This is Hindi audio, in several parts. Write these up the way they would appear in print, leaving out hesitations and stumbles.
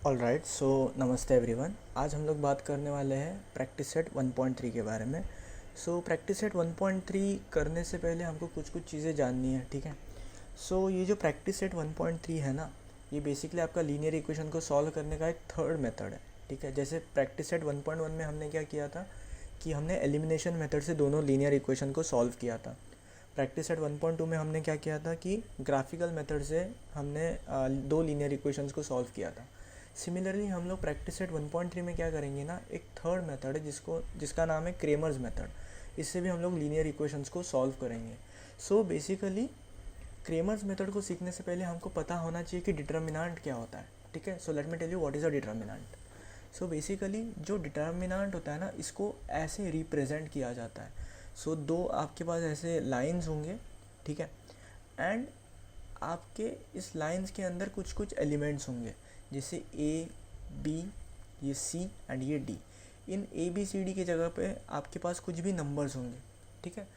ऑलराइट, सो नमस्ते एवरीवन। आज हम लोग बात करने वाले हैं प्रैक्टिस सेट 1.3 के बारे में। प्रैक्टिस सेट 1.3 करने से पहले हमको कुछ कुछ चीज़ें जाननी है, ठीक है। ये जो प्रैक्टिस सेट 1.3 है ना, ये बेसिकली आपका लीनियर इक्वेशन को सॉल्व करने का एक थर्ड मेथड है, ठीक है। जैसे प्रैक्टिस सेट 1.1 में हमने क्या किया था कि हमने एलिमिनेशन मेथड से दोनों लीनियर इक्वेशन को सॉल्व किया था। प्रैक्टिस सेट 1.2 में हमने क्या किया था कि ग्राफिकल मेथड से हमने दो लीनियर इक्वेशंस को सॉल्व किया था। सिमिलरली हम लोग प्रैक्टिस सेट 1.3 में क्या करेंगे ना, एक थर्ड मेथड है जिसका नाम है क्रेमर्स मेथड। इससे भी हम लोग लीनियर इक्वेशंस को सॉल्व करेंगे। बेसिकली क्रेमर्स मेथड को सीखने से पहले हमको पता होना चाहिए कि डिटर्मिनेंट क्या होता है, ठीक है। Let me tell you what is a determinant. Basically जो डिटर्मिनेंट होता है ना, इसको ऐसे रिप्रेजेंट किया जाता है। दो आपके पास ऐसे लाइंस होंगे, ठीक है, एंड आपके इस लाइंस के अंदर कुछ कुछ एलिमेंट्स होंगे, जैसे ए बी, ये सी एंड ये डी। इन ए बी सी डी की जगह पे आपके पास कुछ भी नंबर्स होंगे, ठीक है।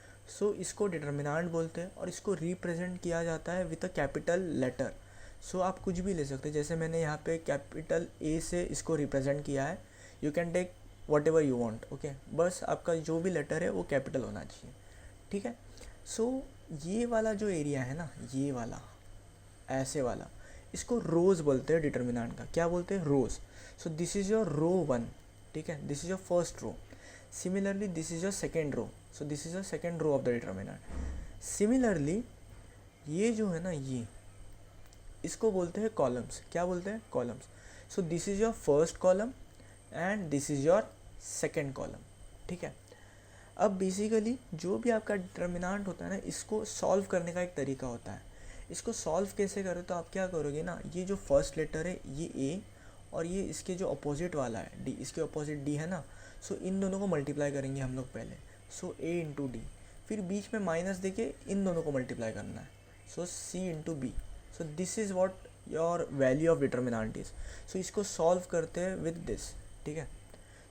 इसको डिटर्मिनेंट बोलते हैं और इसको रिप्रेजेंट किया जाता है विद अ कैपिटल लेटर। आप कुछ भी ले सकते हैं, जैसे मैंने यहाँ पे कैपिटल ए से इसको रिप्रेजेंट किया है। You can take whatever you want, okay. बस आपका जो भी लेटर है वो कैपिटल होना चाहिए, ठीक है। ये वाला जो एरिया है ना, ये वाला ऐसे वाला, इसको रोज़ बोलते हैं डिटर्मिनेंट का। क्या बोलते हैं? Rows. This is your row 1, ठीक है, this is your first row. Similarly this is your second row, this is your second row of the determinant. Similarly ये जो है ना, ये इसको बोलते हैं कॉलम्स। क्या बोलते हैं? Columns. This is your first column and this is your second column, ठीक है। अब बेसिकली जो भी आपका डिटर्मिनेंट होता है ना, इसको सॉल्व करने का एक तरीका होता है। इसको सॉल्व कैसे करें, तो आप क्या करोगे ना, ये जो फर्स्ट लेटर है ये ए, और ये इसके जो अपोजिट वाला है डी, इसके अपोजिट डी है ना, इन दोनों को मल्टीप्लाई करेंगे हम लोग पहले। ए इंटू डी, फिर बीच में माइनस देके इन दोनों को मल्टीप्लाई करना है। C into b. This is what your value of determinant is. इसको सॉल्व करते हैं विद दिस, ठीक है।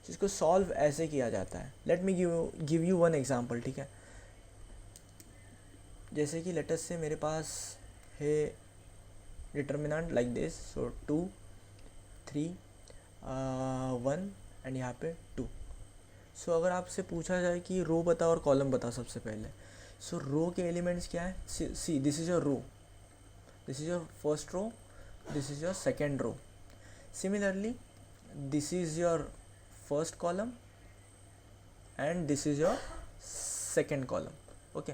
इसको सॉल्व ऐसे किया जाता है। Let me give you one example, ठीक है। जैसे कि लेटस से मेरे पास है डिटर्मिनेंट लाइक दिस, 2 3 1 एंड यहाँ पे 2। अगर आपसे पूछा जाए कि रो बता और कॉलम बता सबसे पहले, रो के एलिमेंट्स क्या है? See this is your row, this is your first row, this is your second row. Similarly this is your first column and this is your second column, okay.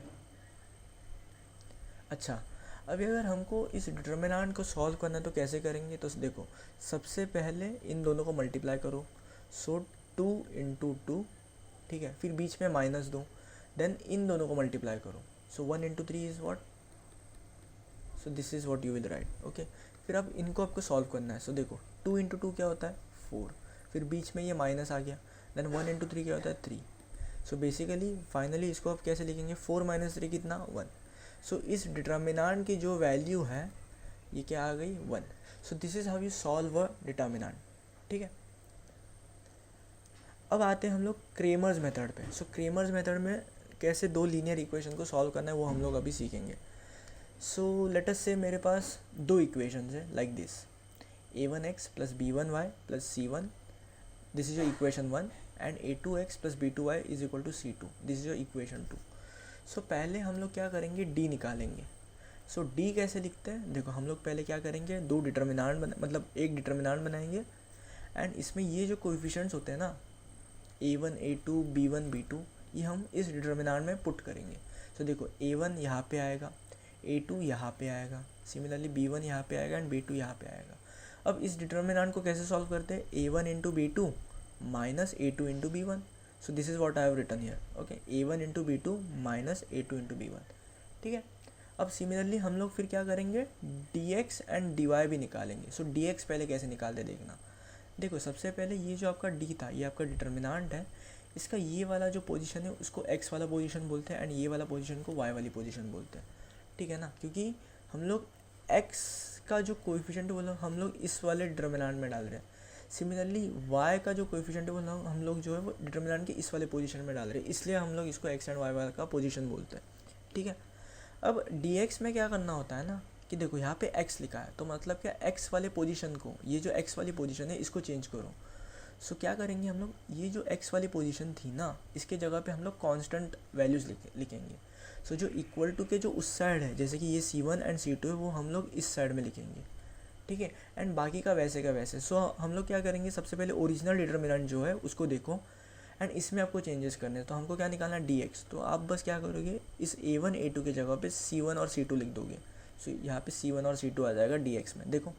अच्छा, अभी अगर हमको इस डिटर्मिनेंट को सॉल्व करना है तो कैसे करेंगे? तो देखो, सबसे पहले इन दोनों को मल्टीप्लाई करो। 2 इंटू 2, ठीक है, फिर बीच में माइनस दो, देन इन दोनों को मल्टीप्लाई करो। 1 into 3 is what? This is what you will write, okay. फिर अब इनको आपको सॉल्व करना है। देखो, 2 इंटू 2 क्या होता है? 4, फिर बीच में ये माइनस आ गया, देन 1 इंटू 3 क्या होता है? 3। बेसिकली फाइनली इसको आप कैसे लिखेंगे? 4 माइनस 3 कितना? 1। इस डिटर्मिनेंट की जो वैल्यू है ये क्या आ गई? 1। This is how you solve a determinant, ठीक है। अब आते हैं हम लोग क्रेमर्स मेथड पे। क्रेमर्स मेथड में कैसे दो लीनियर इक्वेशन को सॉल्व करना है वो हम लोग अभी सीखेंगे। लेट अस से मेरे पास दो इक्वेशंस है like this, a1x plus b1y plus c1, this is your equation 1, and a2x plus b2y is equal to c2, this is your equation 2। पहले हम लोग क्या करेंगे? d निकालेंगे। d कैसे लिखते हैं? देखो, हम लोग पहले क्या करेंगे, दो डिटर्मिनेंट मतलब एक डिटर्मिनेंट बनाएंगे, एंड इसमें ये जो कोएफिशिएंट्स होते हैं ना, a1 a2 b1 b2, ये हम इस डिटर्मिनेंट में पुट करेंगे। देखो, a1 यहाँ पे आएगा, a2 यहाँ पे आएगा, सिमिलरली b1 यहाँ पे आएगा एंड b2 यहाँ पे आएगा। अब इस डिटर्मिनेंट को कैसे सॉल्व करते हैं? a1 into b2 minus a2 into b1। This is what I have written here, okay. a1 into b2 minus a2 into b1, ठीक है। अब सिमिलरली हम लोग फिर क्या करेंगे? dx एंड dy भी निकालेंगे। dx पहले कैसे निकालते देखना। देखो, सबसे पहले ये जो आपका d था, ये आपका डिटर्मिनेंट है, इसका ये वाला जो पोजीशन है उसको x वाला पोजीशन बोलते हैं, एंड ये वाला पोजीशन को y वाली पोजीशन बोलते हैं, ठीक है ना। क्योंकि हम लोग x का जो कोएफिशिएंट है वो हम लोग इस वाले डिटर्मिनेंट में डाल रहे हैं। सिमिलरली y का जो कोएफिशिएंट है वो हम लोग जो है वो डिटर्मिनेंट के इस वाले पोजीशन में डाल रहे हैं, इसलिए हम लोग इसको x एंड y वाला का पोजीशन बोलते हैं, ठीक है। अब dx में क्या करना होता है ना, कि देखो यहाँ पे x लिखा है, तो मतलब क्या x वाले पोजीशन को, ये जो x वाली पोजीशन है इसको चेंज करो। सो क्या करेंगे हम लोग, ये जो x वाली पोजीशन थी ना, इसके जगह पे हम लोग कांस्टेंट वैल्यूज़ लिखेंगे। सो जो इक्वल टू के जो उस साइड है, जैसे कि ये C1 एंड C2 है, वो हम लोग इस साइड में लिखेंगे, ठीक है। एंड बाकी का वैसे का वैसे। सो हम लोग क्या करेंगे, सबसे पहले ओरिजिनल डिटर्मिनेंट जो है उसको देखो, एंड इसमें आपको चेंजेस करने हैं। तो हमको क्या निकालना है, dx। तो आप बस क्या करोगे, इस a1 a2 के जगह पे c1 और c2 लिख दोगे। सो यहाँ पे c1 और c2 आ जाएगा dx में। देखो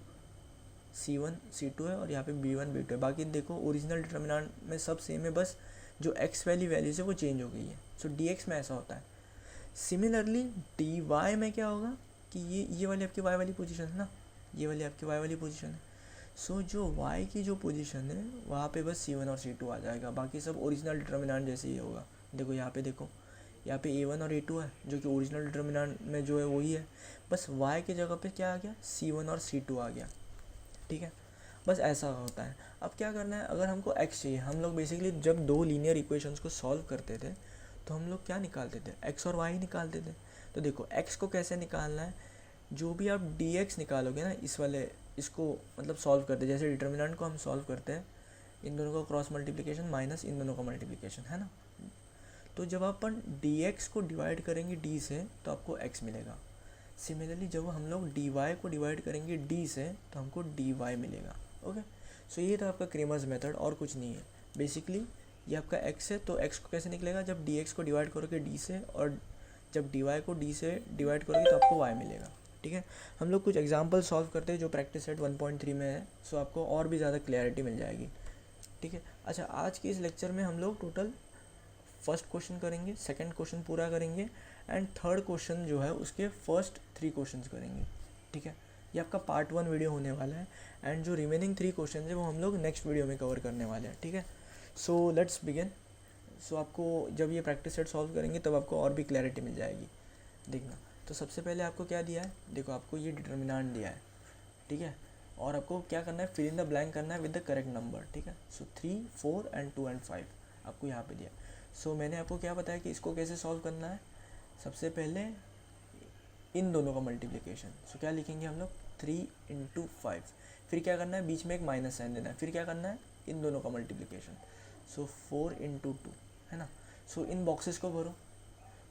c1 c2 है और यहाँ पे b1 b2 है। बाकी देखो ओरिजिनल डिटर्मिनेंट में सब सेम है, बस जो x वाली वैल्यूज है वो चेंज हो गई है। सो dx में ऐसा होता है। सिमिलरली dy में क्या होगा कि ये वाली आपकी y वाली पोजीशन है ना, ये वाली आपकी y वाली पोजीशन है। सो जो y की जो पोजीशन है वहाँ पे बस c1 और c2 आ जाएगा, बाकी सब ओरिजिनल डिटर्मिनेंट जैसे ही होगा। देखो यहाँ पे, देखो यहाँ पे a1 और a2 है, जो कि ओरिजिनल डिटर्मिनेंट में जो है वही है, बस y के जगह पे क्या आ गया, c1 और c2 आ गया, ठीक है। बस ऐसा होता है। अब क्या करना है, अगर हमको x चाहिए, हम लोग बेसिकली जब दो लीनियर इक्वेशंस को सॉल्व करते थे तो हम लोग क्या निकालते थे, x और y निकालते थे। तो देखो x को कैसे निकालना है, जो भी आप dx निकालोगे ना, इस वाले इसको मतलब सॉल्व करते, जैसे डिटर्मिनेंट को हम सॉल्व करते हैं, इन दोनों का क्रॉस मल्टीप्लिकेशन माइनस इन दोनों का मल्टीप्लिकेशन, है ना। तो जब अपन dx को डिवाइड करेंगे d से तो आपको x मिलेगा। सिमिलरली जब हम लोग dy को डिवाइड करेंगे d से तो हमको dy मिलेगा। ओके, सो ये था आपका क्रेमर्स मेथड, और कुछ नहीं है। बेसिकली ये आपका x है, तो x को कैसे निकलेगा, जब dx को डिवाइड करोगे d से, और जब dy को d से डिवाइड करोगे तो आपको y मिलेगा, ठीक है। हम लोग कुछ एग्जांपल सॉल्व करते हैं जो प्रैक्टिस सेट 1.3 में है, सो आपको और भी ज़्यादा क्लैरिटी मिल जाएगी, ठीक है। अच्छा, आज के इस लेक्चर में हम लोग टोटल फर्स्ट क्वेश्चन करेंगे, सेकंड क्वेश्चन पूरा करेंगे, एंड थर्ड क्वेश्चन जो है उसके फर्स्ट 3 क्वेश्चंस करेंगे, ठीक है। ये आपका पार्ट 1 वीडियो होने वाला है, एंड जो रिमेनिंग 3 क्वेश्चन है वो हम लोग नेक्स्ट वीडियो में कवर करने वाले हैं, ठीक है। So let's begin. सो आपको जब ये प्रैक्टिस सेट सॉल्व करेंगे तब आपको और भी क्लैरिटी मिल जाएगी, देखना। तो सबसे पहले आपको क्या दिया है, देखो आपको ये डिटर्मिनेंट दिया है, ठीक है, और आपको क्या करना है, फिल इन द ब्लैंक करना है विद द करेक्ट नंबर, ठीक है। सो 3, 4 एंड 2 एंड 5 आपको यहाँ पे दिया। सो मैंने आपको क्या बताया कि इसको कैसे सॉल्व करना है। सबसे पहले इन दोनों का मल्टीप्लिकेशन, सो क्या लिखेंगे हम लोग, 3 × 5, फिर क्या करना है, बीच में एक माइनस साइन देना है, फिर क्या करना है, इन दोनों का मल्टीप्लिकेशन, सो 4 × 2, है ना। सो इन बॉक्सेस को भरो।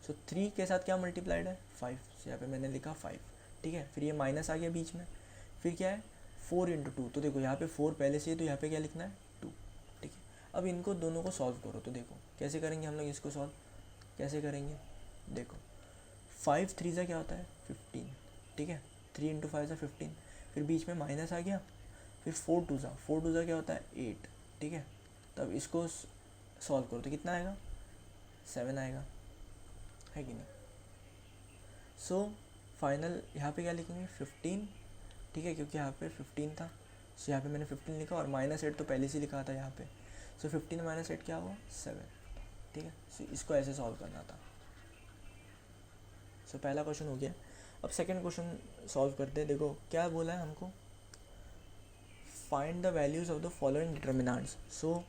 सो 3 के साथ क्या मल्टीप्लाइड है, 5, सो यहाँ पे मैंने लिखा 5, ठीक है। फिर ये माइनस आ गया बीच में, फिर क्या है, 4 × 2, तो देखो यहाँ पे 4 पहले से है, तो यहाँ पे क्या लिखना है, 2, ठीक है। अब इनको दोनों को सॉल्व करो। तो देखो कैसे करेंगे हम लोग इसको सॉल्व, कैसे करेंगे, देखो 5 3 से क्या होता है, 15, ठीक है। 3 × 5 से 15, फिर बीच में माइनस आ गया, फिर 4 2 से क्या होता है, 8, ठीक है। तब इसको सॉल्व करो तो कितना आएगा, 7 आएगा, है कि नहीं। सो फाइनल यहाँ पे क्या लिखेंगे, 15, ठीक है, क्योंकि यहाँ पे 15 था, सो यहाँ पे मैंने 15 लिखा, और -8 तो पहले से लिखा था यहाँ पे। सो 15 - 8 क्या हुआ, 7, ठीक है। सो इसको ऐसे सॉल्व करना था। सो पहला क्वेश्चन हो गया। अब सेकंड क्वेश्चन सॉल्व करते हैं। देखो क्या बोला है हमको, find the values of the following determinants. So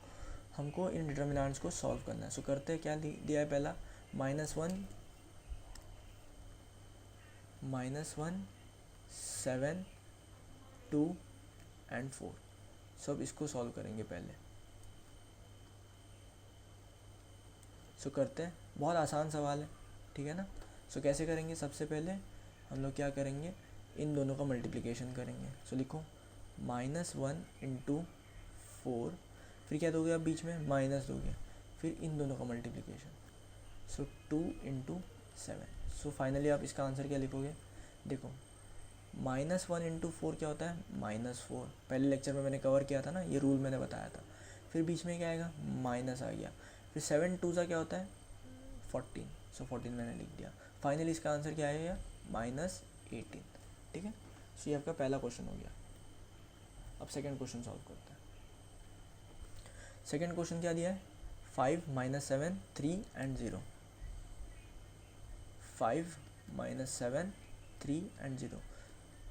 हमको इन डिटर्मिनेंट्स को सॉल्व करना है। सो करते हैं, क्या दिया है पहला, -1 7 2 एंड 4। सब इसको सॉल्व करेंगे पहले। सो करते हैं, बहुत आसान सवाल है, ठीक है ना। सो कैसे करेंगे, सबसे पहले हम लोग क्या करेंगे, इन दोनों का मल्टीप्लिकेशन करेंगे। सो लिखो -1 × 4, फिर क्या दोगे आप बीच में, माइनस दोगे, फिर इन दोनों का मल्टीप्लिकेशन, सो 2 × 7। सो फाइनली आप इसका आंसर क्या लिखोगे, देखो -1 × 4 क्या होता है, -4, पहले लेक्चर में मैंने कवर किया था ना, ये रूल मैंने बताया था। फिर बीच में क्या आएगा, माइनस आ गया, फिर 7 2 क्या होता है, 14, सो 14 मैंने लिख दिया। फाइनली इसका आंसर क्या आएगा, -18, ठीक है। सो ये आपका पहला क्वेश्चन हो गया। अब सेकंड क्वेश्चन सॉल्व करते हैं। सेकंड क्वेश्चन क्या दिया है, 5 - 7 3 एंड 0, 5 - 7 3 एंड 0।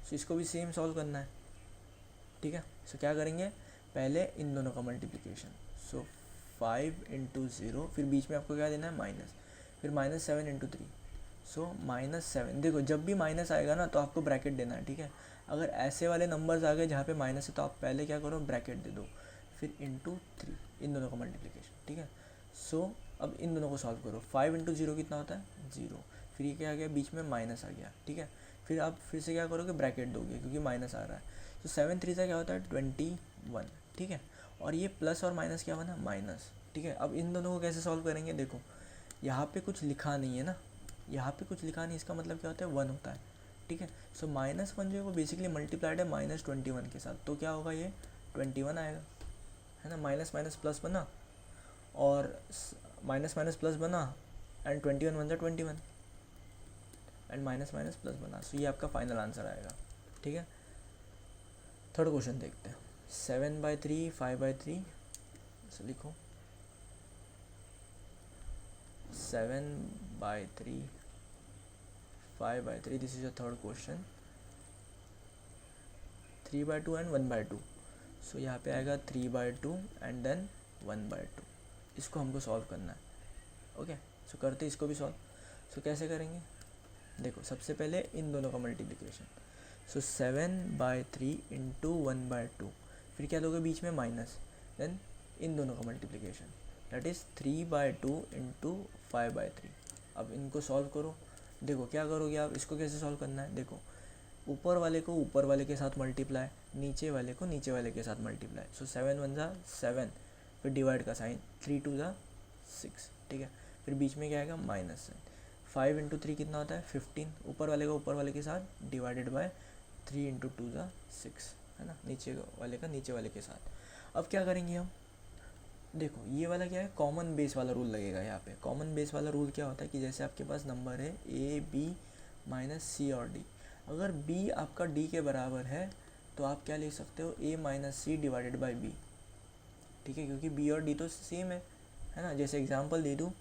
सो इसको भी सेम सॉल्व करना है, ठीक है। सो क्या करेंगे, पहले इन दोनों का मल्टीप्लिकेशन, सो 5 × 0, फिर बीच में आपको क्या देना है, माइनस, फिर -7 × 3, सो -7। देखो जब भी माइनस आएगा ना तो आपको ब्रैकेट देना है, ठीक है। अगर ऐसे वाले नंबर्स आ गए जहाँ पे माइनस है तो आप पहले क्या करो, ब्रैकेट दे दो, फिर इंटू 3, इन दोनों का मल्टीप्लिकेशन, ठीक है। सो अब इन दोनों को सॉल्व करो। 5 इंटू 0 कितना होता है, 0। फिर ये क्या आ गया, बीच में माइनस आ गया, ठीक है। फिर आप फिर से क्या करोगे, ब्रैकेट दोगे क्योंकि माइनस आ रहा है। तो 7 3 क्या होता है, 21, ठीक है। और ये प्लस और माइनस क्या बना, माइनस, ठीक है। अब इन दोनों को कैसे सॉल्व करेंगे, देखो यहाँ पे कुछ लिखा नहीं है ना, यहाँ पे कुछ लिखा नहीं, इसका मतलब क्या होता है, 1 होता है, ठीक है। सो -1 जो है वो बेसिकली मल्टीप्लाइड है -21 के साथ, तो क्या होगा, ये 21 आएगा, है ना। माइनस माइनस प्लस बना और माइनस माइनस प्लस बना एंड 21 बन जाए 21 एंड माइनस माइनस प्लस बना। सो ये आपका फाइनल आंसर आएगा, ठीक है। थर्ड क्वेश्चन देखते हैं। 7/3 5/3, सो लिखो 7/3 5/3, this is a third question. 3/2 and 1/2, सो यहाँ पे आएगा 3/2 एंड देन 1/2। इसको हमको सॉल्व करना है, ओके। सो करते इसको भी सॉल्व। सो कैसे करेंगे, देखो सबसे पहले इन दोनों का मल्टीप्लिकेशन। सो 7/3 इंटू 1/2, फिर क्या दोगे, बीच में माइनस, देन इन दोनों का मल्टीप्लिकेशन, दैट इज़ 3/2 इंटू 5/3। अब इनको सॉल्व करो। देखो क्या करोगे आप, इसको कैसे सॉल्व करना है, देखो ऊपर वाले को ऊपर वाले के साथ मल्टीप्लाई, नीचे वाले को नीचे वाले के साथ मल्टीप्लाई। सो 7 1 जा 7, फिर डिवाइड का साइन, 3 2 जा 6, ठीक है। फिर बीच में क्या आएगा, माइनस साइन। 5 इंटू 3 कितना होता है, 15, ऊपर वाले का ऊपर वाले के साथ डिवाइडेड बाय 3 इंटू 2 जा 6, है ना, नीचे वाले का नीचे वाले के साथ। अब क्या करेंगे हम, देखो ये वाला क्या है, कॉमन बेस वाला रूल लगेगा यहाँ पे। कॉमन बेस वाला रूल क्या होता है कि जैसे आपके पास नंबर है ए बी माइनस सी और डी, अगर b आपका d के बराबर है तो आप क्या लिख सकते हो, a minus C divided by B, ठीक है, क्योंकि b और d तो सेम है ना। जैसे एग्जांपल दे दूँ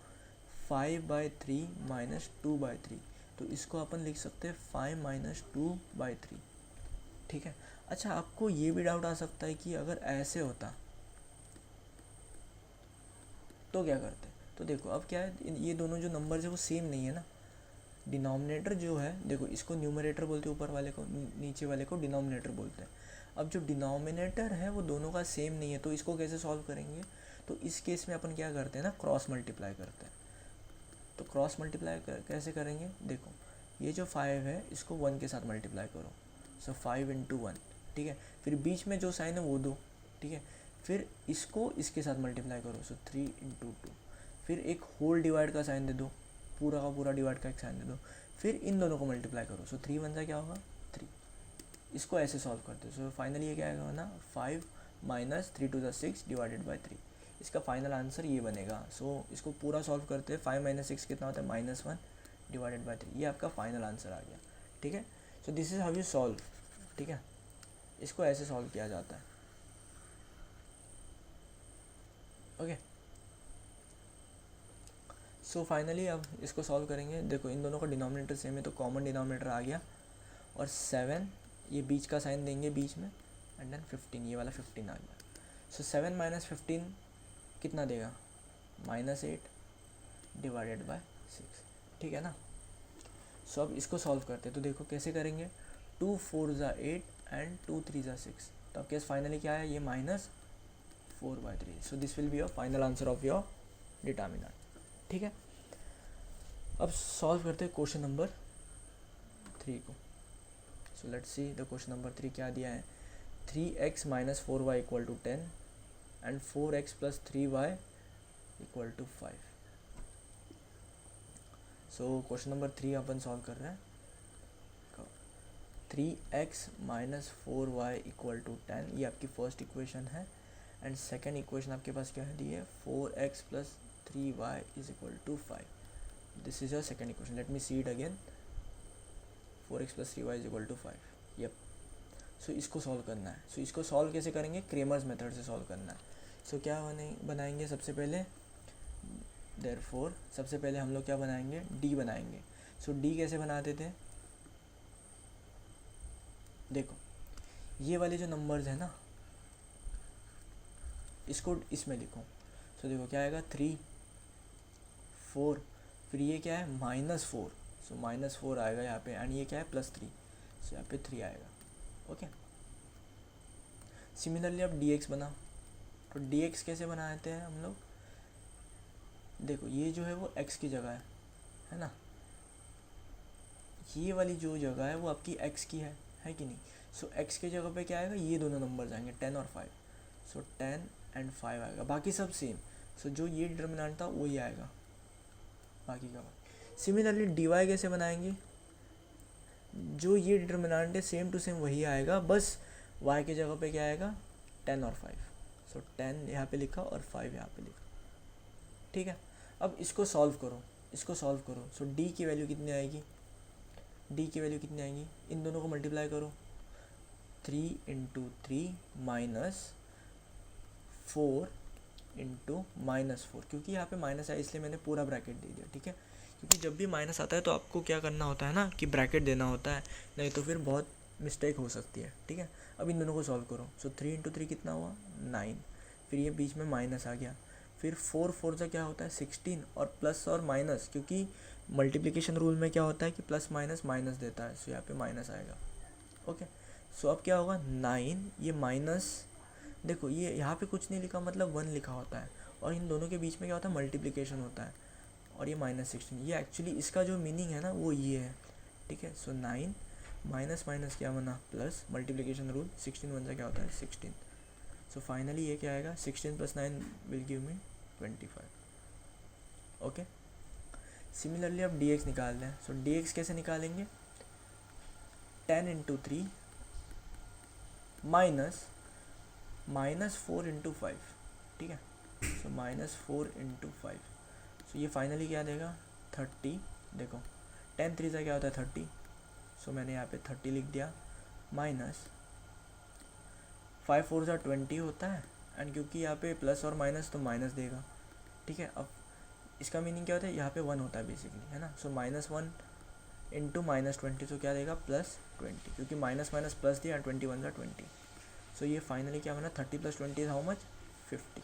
5/3 माइनस 2/3, तो इसको अपन लिख सकते हैं 5 माइनस 2/3, ठीक है। अच्छा आपको ये भी डाउट आ सकता है कि अगर ऐसे होता तो क्या करते, तो देखो अब क्या है, ये दोनों जो नंबर्स है वो सेम नहीं है ना। डिनोमिनेटर जो है, देखो इसको न्यूमरेटर बोलते हैं ऊपर वाले को, नीचे वाले को डिनोमिनेटर बोलते हैं। अब जो डिनोमिनेटर है वो दोनों का सेम नहीं है, तो इसको कैसे सॉल्व करेंगे, तो इस केस में अपन क्या करते हैं ना, क्रॉस मल्टीप्लाई करते हैं। तो क्रॉस मल्टीप्लाई कैसे करेंगे, देखो ये जो 5 है इसको 1 के साथ मल्टीप्लाई करो, सो 5 इंटू 1, ठीक है। फिर बीच में जो साइन है वो दो, ठीक है। फिर इसको इसके साथ मल्टीप्लाई करो, सो 3 इंटू 2, फिर एक होल डिवाइड का साइन दे दो, पूरा का पूरा डिवाइड का एक साइन दे दो, फिर इन दोनों को मल्टीप्लाई करो, सो 3 1 क्या होगा 3। इसको ऐसे सॉल्व करते हो, सो फाइनली ये क्या आएगा ना, 5 माइनस 3 2 6 डिवाइडेड बाई 3। इसका फाइनल आंसर ये बनेगा। सो इसको पूरा सॉल्व करते हैं, 5 माइनस 6 कितना होता है, -1 डिवाइडेड बाई 3, ये आपका फाइनल आंसर आ गया, ठीक है। So this is how you solve, ठीक है। इसको ऐसे सॉल्व किया जाता है, ओके। सो फाइनली अब इसको सॉल्व करेंगे। देखो इन दोनों का डिनोमिनेटर सेम है तो कॉमन डिनोमिनेटर आ गया, और 7 ये बीच का साइन देंगे बीच में, एंड देन 15, ये वाला 15 आ गया। सो 7 माइनस 15 कितना देगा, -8 डिवाइडेड बाय 6, ठीक है ना। सो अब इसको सॉल्व करते हैं, तो देखो कैसे करेंगे, 2 4 ज़ा 8 एंड 2 3 ज़ा 6, तो अब केस फाइनली क्या है, ये -4/3। So this will be your final answer of your determinant, ठीक है। अब सॉल्व करते हैं क्वेश्चन नंबर 3 को। So let's see the question number 3 क्या दिया है, 3x minus 4y equal to 10 and 4x plus 3y equal to 5। So question number 3 अपन सॉल्व कर रहे हैं। 3x minus 4y equal to 10, ये आपकी फर्स्ट इक्वेशन है, एंड सेकेंड इक्वेशन आपके पास क्या है दी है, 4x plus 3y is equal to 5। This is your second equation, let me see it again, 4x plus 3y is equal to 5, yup. So इसको सॉल्व करना है। सो इसको सॉल्व कैसे करेंगे, क्रेमर्स मेथड से सॉल्व करना है। सो क्या बनाएंगे सबसे पहले, देयरफॉर सबसे पहले हम लोग क्या बनाएंगे, d बनाएंगे। सो d कैसे बनाते थे, देखो ये वाले जो नंबर्स है ना, इसको इसमें लिखो। सो देखो क्या आएगा, 3 4, फिर ये क्या है -4, सो -4 आएगा यहाँ पे, एंड ये क्या है +3, सो यहाँ पे 3 आएगा। ओके, सिमिलरली अब dx बना, तो dx कैसे बनाते हैं हम लोग, देखो ये जो है वो x की जगह है ना, ये वाली जो जगह है वो आपकी x की है कि नहीं। सो x की जगह पे क्या आएगा, ये दोनों नंबर आएंगे 10 और 5, सो 10 एंड 5 आएगा, बाकी सब सेम। सो जो ये डिटर्मिनेंट था वही आएगा बाकी का। सिमिलरली dy कैसे बनाएंगे, जो ये डिटर्मिनेंट है सेम टू सेम वही आएगा, बस y की जगह पे क्या आएगा 10 और 5, सो 10 यहाँ पे लिखा और 5 यहाँ पे लिखा। ठीक है, अब इसको सॉल्व करो, सो d की वैल्यू कितनी आएगी, इन दोनों को मल्टीप्लाई करो, 3 × 3 -4 × -4, क्योंकि यहाँ पे माइनस है इसलिए मैंने पूरा ब्रैकेट दे दिया। ठीक है, क्योंकि जब भी माइनस आता है तो आपको क्या करना होता है ना कि ब्रैकेट देना होता है, नहीं तो फिर बहुत मिस्टेक हो सकती है। ठीक है, अब इन दोनों को सॉल्व करो, सो 3 × 3 कितना हुआ 9, फिर ये बीच में माइनस आ गया, फिर 4 4 से क्या होता है 16, और प्लस और माइनस, क्योंकि मल्टीप्लिकेशन रूल में क्या होता है कि प्लस माइनस माइनस देता है, सो यहाँ पे माइनस आएगा। ओके, सो अब क्या होगा 9, ये माइनस, देखो ये यहाँ पे कुछ नहीं लिखा मतलब 1 लिखा होता है, और इन दोनों के बीच में क्या होता है मल्टीप्लिकेशन होता है, और ये -16, ये एक्चुअली इसका जो मीनिंग है ना वो ये है। ठीक है, सो 9 माइनस माइनस क्या बना प्लस, मल्टीप्लिकेशन रूल 16 1 से क्या होता है 16, सो फाइनली ये क्या आएगा 16 + 9 will give me 25। Okay, similarly अब dx निकाल दें, सो dx कैसे निकालेंगे, 10 × 3 -4 × 5। ठीक है, सो -4 × 5, सो ये फाइनली क्या देगा 30। देखो 10 3 से क्या होता है 30, सो मैंने यहाँ पे 30 लिख दिया, माइनस 5 4 से 20 होता है, एंड क्योंकि यहाँ पे प्लस और माइनस तो माइनस देगा। ठीक है, अब इसका मीनिंग क्या होता है, यहाँ पे 1 होता है बेसिकली, है ना, सो -1 × -20, तो क्या देगा +20, क्योंकि माइनस माइनस प्लस दिया, 21 का 20, सो ये फाइनली क्या बना 30 + 20 इज हाउ मच 50।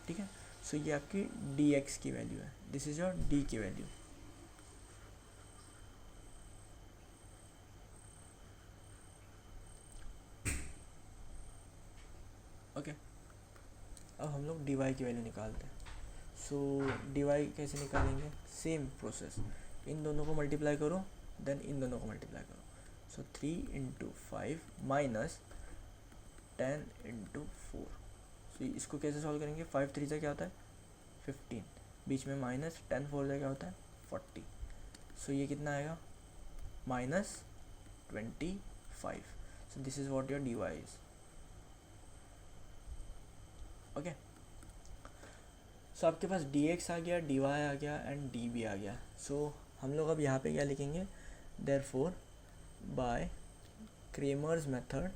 ठीक है, सो ये आपकी dx की वैल्यू है, दिस इज योर d की वैल्यू। ओके, अब हम लोग dy की वैल्यू निकालते हैं। सो dy कैसे निकालेंगे, सेम प्रोसेस, इन दोनों को मल्टीप्लाई करो, देन इन दोनों को मल्टीप्लाई करो, सो 3 × 5 -10 × 4। सो इसको कैसे सॉल्व करेंगे, 5 3 से क्या होता है 15, बीच में माइनस, 10 4 से क्या होता है 40, सो ये कितना आएगा -25। So this is what your dy is. Okay, so आपके पास dx आ गया, dy आ गया एंड db आ गया। सो हम लोग अब यहाँ पे क्या लिखेंगे, therefore by Cramer's method,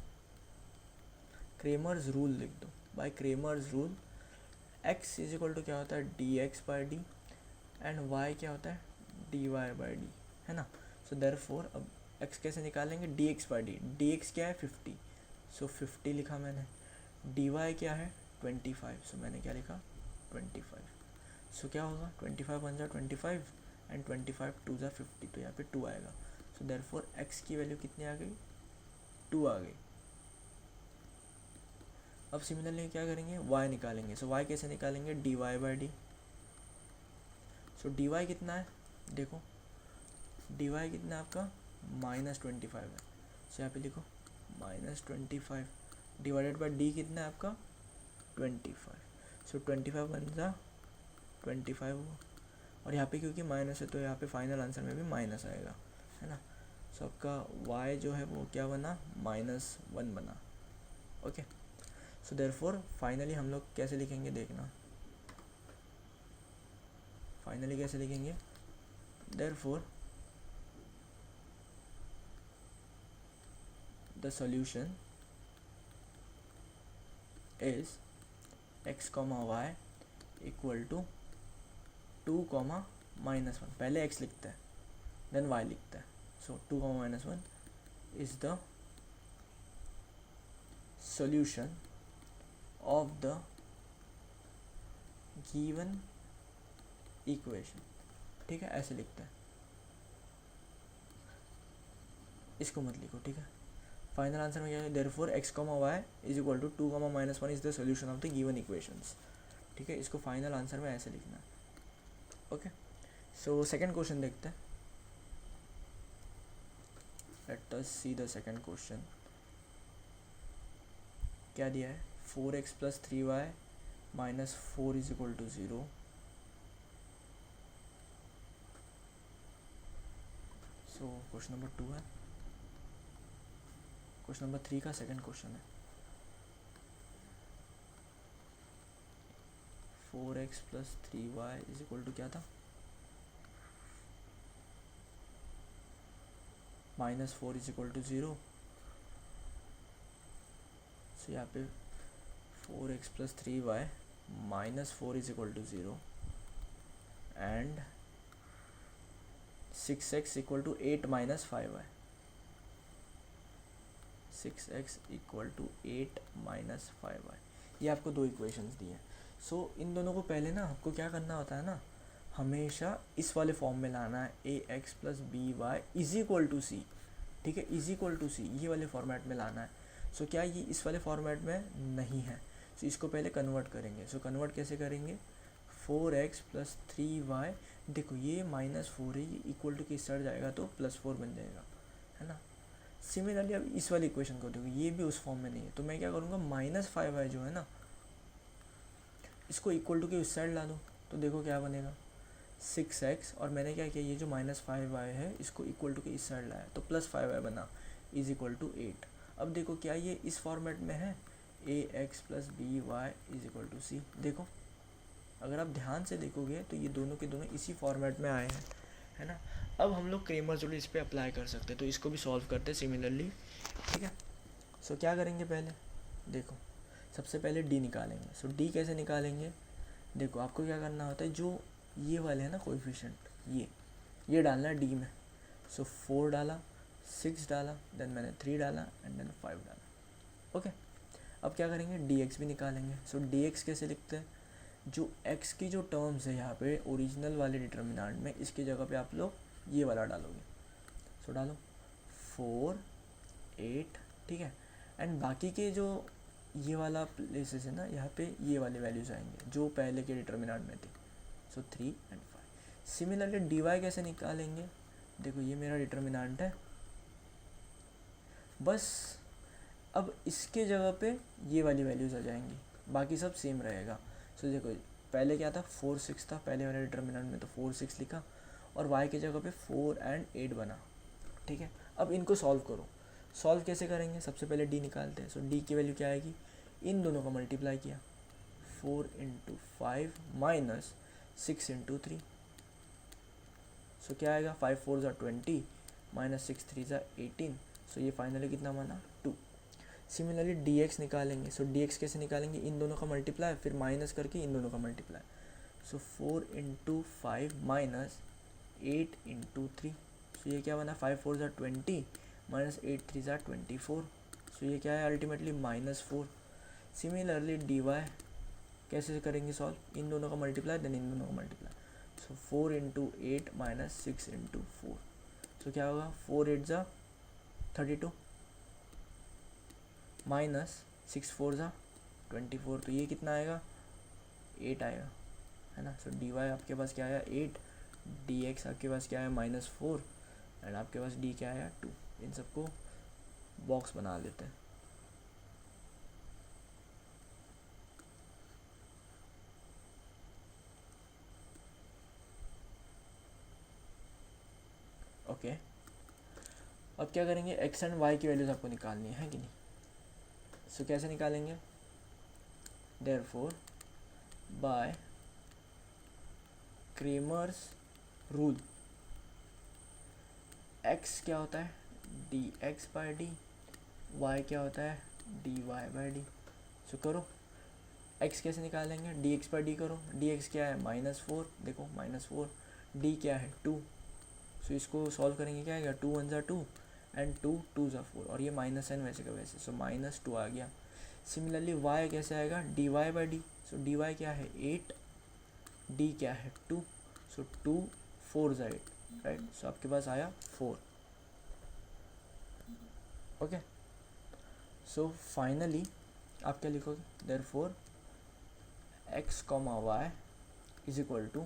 Cramer's rule लिख दो, बाय क्रेमर्स रूल x = क्या होता है dx/d एंड y क्या होता है dy/d, है ना। सो देयरफॉर अब x कैसे निकालेंगे, dx/d, dx क्या है 50, सो 50 लिखा मैंने, dy क्या है 25, सो मैंने क्या लिखा 25। सो क्या होगा 25 1 × 25 एंड 25 2 × 50, तो यहाँ पे 2 आएगा। सो देयरफॉर x की वैल्यू कितनी आ गई 2 आ गई। अब सिमिलरली क्या करेंगे, y निकालेंगे। सो y कैसे निकालेंगे, dy/d, सो dy कितना है, देखो dy कितना है आपका -25 है, सो यहाँ पे लिखो -25 डिवाइडेड बाय d कितना है आपका 25, सो 25 1 × 25 हुआ, और यहाँ पे क्योंकि माइनस है तो यहाँ पे फाइनल आंसर में भी माइनस आएगा, है ना। सो आपका y जो है वो क्या बना -1 बना। ओके, सो देयरफॉर फाइनली हम लोग कैसे लिखेंगे देखना, फाइनली कैसे लिखेंगे, therefore the solution is x, y = 2, -1, पहले x लिखता है देन y लिखता है, सो 2, -1 is the solution of the given equation। ठीक है, ऐसे लिखता है। इसको मत लिखो, ठीक है। फाइनल आंसर में क्या है, therefore x, y is equal to 2, -1 is the solution of the given equations, ठीक है। इसको फाइनल आंसर में ऐसे लिखना है, ओके। सो सेकंड क्वेश्चन देखते हैं। Let us see the second question. क्या दिया है, 4x + 3y - 4 is equal to 0। So question number 2 है। क्वेश्चन नंबर 3 का सेकंड क्वेश्चन है। 4x + 3y is equal to क्या था, -4 इज इक्वल टू 0। सो यहाँ पे 4x + 3y - 4 is equal to 0 and 6x equal to 8 - 5y। 6x equal to 8 - 5y, ये आपको दो इक्वेशंस दी हैं। सो इन दोनों को पहले ना आपको क्या करना होता है ना, हमेशा इस वाले फॉर्म में लाना है, ax + by is equal to c, ठीक है, इज इक्वल टू c, ये वाले फॉर्मेट में लाना है। सो क्या ये इस वाले फॉर्मेट में नहीं है, सो इसको पहले कन्वर्ट करेंगे। सो कन्वर्ट कैसे करेंगे, 4x + 3y, देखो ये -4 है, ये इक्वल टू के इस साइड जाएगा तो +4 बन जाएगा, है ना। सिमिलरली अब इस वाली इक्वेशन को देखो, ये भी उस फॉर्म में नहीं है, तो मैं क्या करूँगा, -5y जो है ना, इसको इक्वल टू के उस साइड ला दो, तो देखो क्या बनेगा, 6x, और मैंने क्या किया, ये जो -5y है इसको इक्वल टू के इस साइड लाया तो +5y बना, इज इक्वल टू 8। अब देखो क्या ये इस फॉर्मेट में है, ax + by is equal to c। देखो अगर आप ध्यान से देखोगे तो ये दोनों के दोनों इसी फॉर्मेट में आए हैं, है ना। अब हम लोग क्रेमर्स रूल इस पर अप्लाई कर सकते हैं, तो इसको भी सॉल्व करते हैं सिमिलरली, ठीक है। सो क्या करेंगे, पहले देखो सबसे पहले d निकालेंगे। सो d कैसे निकालेंगे, देखो आपको क्या करना होता है, जो ये वाले हैं ना कोएफिशिएंट, ये डालना है d में। सो 4 डाला, 6 डाला, देन मैंने 3 डाला एंड देन 5 डाला, ओके। अब क्या करेंगे, dx भी निकालेंगे। सो dx कैसे लिखते हैं, जो x की जो टर्म्स है यहाँ पे ओरिजिनल वाले डिटर्मिनेंट में, इसकी जगह पे आप लोग ये वाला डालोगे। सो डालो 4, 8, ठीक है, एंड बाकी के जो ये वाला प्लेसेस है ना, यहाँ पे ये वाले वैल्यूज आएंगे जो पहले के डिटर्मिनेंट में थे। सो 3 एंड 5। सिमिलरली dy कैसे निकालेंगे, देखो ये मेरा डिटर्मिनेंट है, बस अब इसके जगह पे ये वाली वैल्यूज आ जाएंगी, बाकी सब सेम रहेगा। सो देखो पहले क्या था, 4, 6 था पहले वाले डिटर्मिनेंट में, तो 4, 6 लिखा, और y की जगह पे 4 एंड 8 बना, ठीक है। अब इनको सॉल्व करो। सॉल्व कैसे करेंगे, सबसे पहले d निकालते हैं। सो d की वैल्यू क्या आएगी, इन दोनों का मल्टीप्लाई किया, 4 × 5 - 6 × 3। सो क्या आएगा, 5 4 = 20 - 6 3 = 18। सो ये फाइनली कितना बना, 2। सिमिलरली dx निकालेंगे। सो dx कैसे निकालेंगे, इन दोनों का मल्टीप्लाई, फिर माइनस करके इन दोनों का मल्टीप्लाई। सो 4 × 5 - 8 × 3। सो ये क्या बना, 5 4 = 20 - 8 3 = 24। सो ये क्या है, अल्टीमेटली -4। सिमिलरली dy कैसे करेंगे सॉल्व, इन दोनों का मल्टीप्लाई देन इन दोनों का मल्टीप्लाई। सो 4 × 8 - 6 × 4। सो क्या होगा, 4 8 = 32 माइनस 6 4 = 24, तो ये कितना आएगा, 8 आएगा, है ना। सो dy आपके पास क्या आया, 8, dx आपके पास क्या है, -4, एंड आपके पास d क्या आया, 2। इन सबको बॉक्स बना लेते हैं। ओके अब क्या करेंगे, x एंड y की वैल्यूज आपको निकालनी है कि नहीं। सो कैसे निकालेंगे, therefore by Cramer's rule, x क्या होता है, dx/d, y क्या होता है, dy/d। सो करो, x कैसे निकालेंगे, dx/d करो, dx क्या है, -4, देखो -4, d क्या है, 2। सो इसको सॉल्व करेंगे, क्या आएगा, 2 1 = 2 एंड 2 2 = 4, और ये -n वैसे का वैसे, सो -2 आ गया। सिमिलरली y कैसे आएगा, dy/d। सो dy क्या है, 8, d क्या है, 2। सो 2 4 = 8, राइट। सो आपके पास आया 4। ओके, सो फाइनली आप क्या लिखोगे, therefore X comma Y is equal to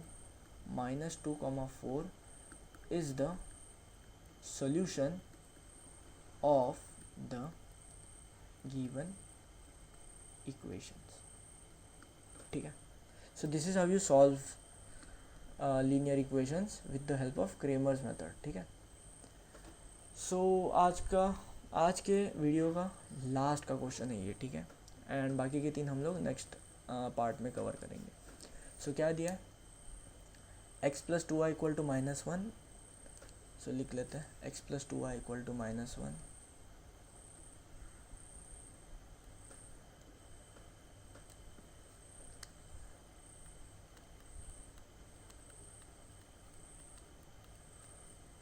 -2,4 is the solution of the given equations. ठीक है, so this is how you solve linear equations with the help of Cramer's method. ठीक है, so आज के वीडियो का लास्ट का क्वेश्चन है ये. ठीक है, एंड बाकी के 3 हम लोग नेक्स्ट पार्ट में कवर करेंगे. सो क्या दिया है, x + 2y = -1. सो लिख लेते हैं x + 2y = -1.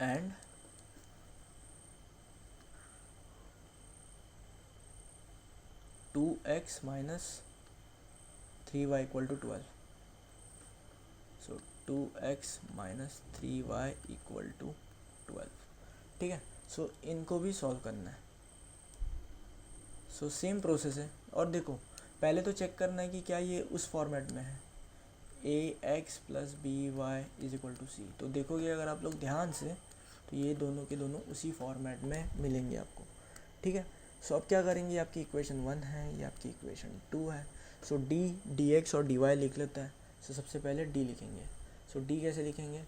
And (2x - 3y = 12. So 2x - 3y = 12. ठीक है, सो इनको भी सॉल्व करना है. सो सेम प्रोसेस है. और देखो पहले तो चेक करना है कि क्या ये उस फॉर्मेट में है, ax + by = c. तो देखोगे अगर आप लोग ध्यान से तो ये दोनों के दोनों उसी फॉर्मेट में मिलेंगे आपको. ठीक है, सो अब क्या करेंगे, आपकी इक्वेशन 1 है, ये आपकी इक्वेशन 2 है. सो dx और dy लिख लेते हैं. सो सबसे पहले d लिखेंगे. सो d कैसे लिखेंगे,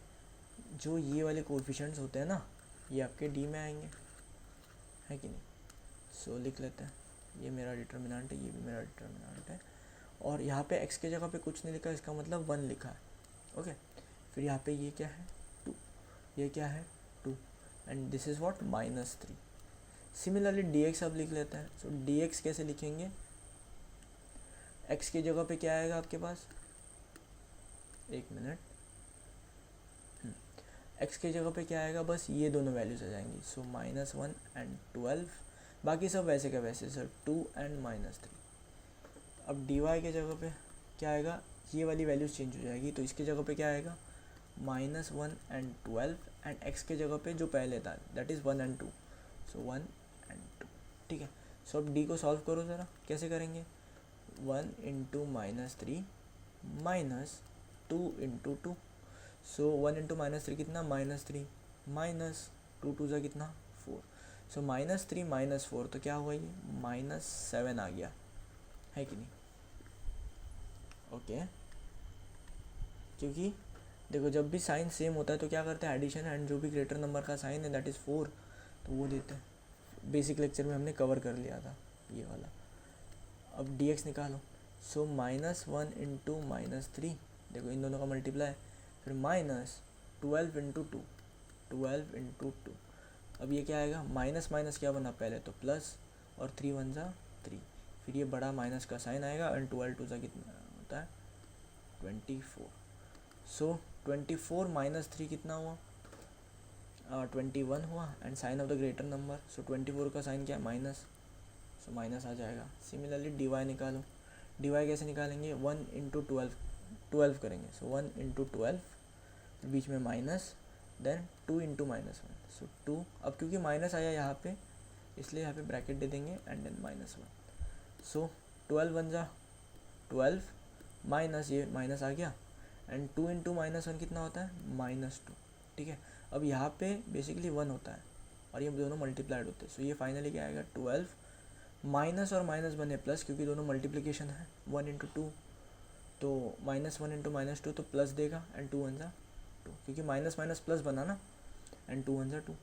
जो ये वाले कोएफिशिएंट्स होते हैं ना, ये आपके d में आएंगे, है कि नहीं. सो लिख लेते हैं, ये मेरा डिटर्मिनेंट है, ये भी मेरा डिटर्मिनेंट है. और यहाँ पे x के जगह पे कुछ नहीं लिखा, इसका मतलब 1 लिखा है. ओके, फिर यहाँ पे ये क्या है, 2, ये क्या है 2, and this is what -3. Similarly dx अब लिख लेते हैं. सो dx कैसे लिखेंगे, x की जगह पे क्या आएगा आपके पास, एक मिनट, x की जगह पे क्या आएगा, बस ये दोनों वैल्यूज आ जाएंगी. सो -1 एंड 12, बाकी सब वैसे का वैसे. Sir 2 and -3. अब dy के जगह पे क्या आएगा, ये वाली वैल्यूज चेंज हो जाएगी, तो इसके जगह पे क्या आएगा, -1 एंड 12, एंड x के जगह पे जो पहले था that is 1 and 2. So 1 and 2. ठीक है, सो अब d को सॉल्व करो ज़रा, कैसे करेंगे, 1 × -3 -2 × 2. सो 1 × -3 कितना, -3, -2 2 ज़ा कितना 4. सो -3 - 4 तो क्या हुआ, ये -7 आ गया, है कि नहीं. ओके, क्योंकि देखो जब भी साइन सेम होता है तो क्या करते हैं, एडिशन, एंड जो भी ग्रेटर नंबर का साइन है दैट इज़ 4, तो वो देते हैं. बेसिक लेक्चर में हमने कवर कर लिया था ये वाला. अब dx निकालो. सो -1 × -3, देखो इन दोनों का मल्टीप्लाई, फिर -12 × 2, 12 × 2. अब ये क्या आएगा, माइनस माइनस क्या बना पहले तो प्लस, और 3 × 1 = 3, फिर ये बड़ा माइनस का साइन आएगा, एंड 12 2 ज़ा कितना होता है 24. सो 24 - 3 कितना हुआ, 21 हुआ, and sign of the greater number. So 24 का साइन क्या है, माइनस, सो माइनस आ जाएगा. सिमिलरली dy निकालो. dy कैसे निकालेंगे, 1 × 12 करेंगे. सो 1 × 12, बीच में माइनस, देन 2 × -1. सो 2, अब क्योंकि माइनस आया यहाँ पे इसलिए यहाँ पे ब्रैकेट दे देंगे, एंड देन -1. सो 12 1 ज़ा 12, माइनस ये माइनस आ गया, एंड 2 × -1 कितना होता है, -2. ठीक है, अब यहाँ पे बेसिकली 1 होता है और ये दोनों मल्टीप्लाइड होते हैं. सो ये फाइनली क्या आएगा, 12, माइनस और माइनस बने प्लस, क्योंकि दोनों मल्टीप्लिकेशन है, 1 × 2, तो -1 × -2 तो प्लस देगा, एंड 2 1 ज़ा 2, क्योंकि माइनस माइनस प्लस बना ना, एंड 2 1 ज़ा 2.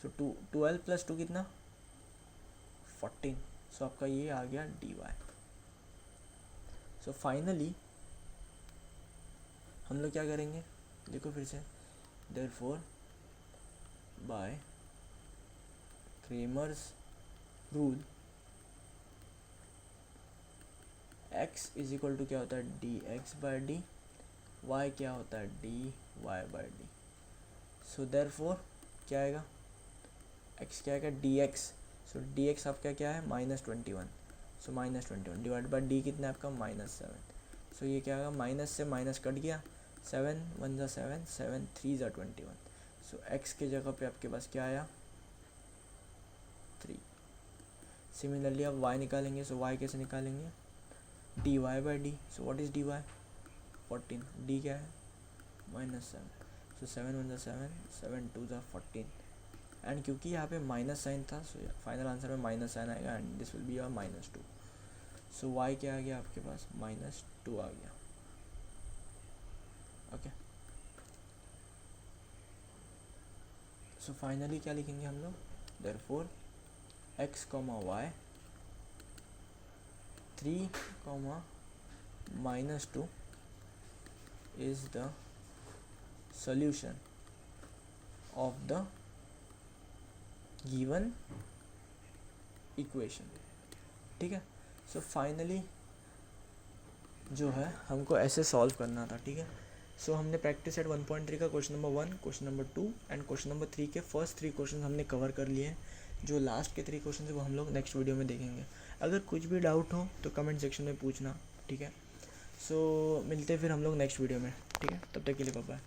सो 12 + 2 कितना, 14. सो आपका ये आ गया dy. सो फाइनली हम लोग क्या करेंगे, देखो फिर से, therefore by Cramer's rule x = क्या होता है, dx/d, y क्या होता है, dy/d. सो देयरफॉर क्या आएगा, x क्या आएगा, dx. सो dx आपका क्या है, -21. सो -21 डिवाइड बाय d कितना है आपका, -7. सो ये क्या आएगा, माइनस से माइनस कट गया, 7 1 ज़ा 7, 7 3 ज़ा 21. सो x के जगह पे आपके पास क्या आया, 3. सिमिलरली आप y निकालेंगे, सो y कैसे निकालेंगे, dy by D. So what is dy, 14. d क्या है, -7. सो 7 1 7, 7 2 14. एंड क्योंकि यहाँ पे माइनस साइन था, सो फाइनल आंसर में माइनस साइन आएगा and this will be your -2. So y क्या आ गया आपके पास, -2 आ गया. ओके, सो फाइनली क्या लिखेंगे हम लोग, therefore x, y 3, -2 is the solution of the given equation. ठीक है. सो फाइनली जो है हमको ऐसे सॉल्व करना था. ठीक है. सो हमने प्रैक्टिस सेट 1.3 का question number 1, question number 2 and question number 3 के फर्स्ट 3 क्वेश्चन हमने कवर कर लिए हैं. जो लास्ट के 3 क्वेश्चन है वो हम लोग नेक्स्ट वीडियो में देखेंगे. अगर कुछ भी डाउट हो तो कमेंट सेक्शन में पूछना. ठीक है. सो मिलते हैं फिर हम लोग नेक्स्ट वीडियो में. ठीक है, तब तक के लिए बाय बाय.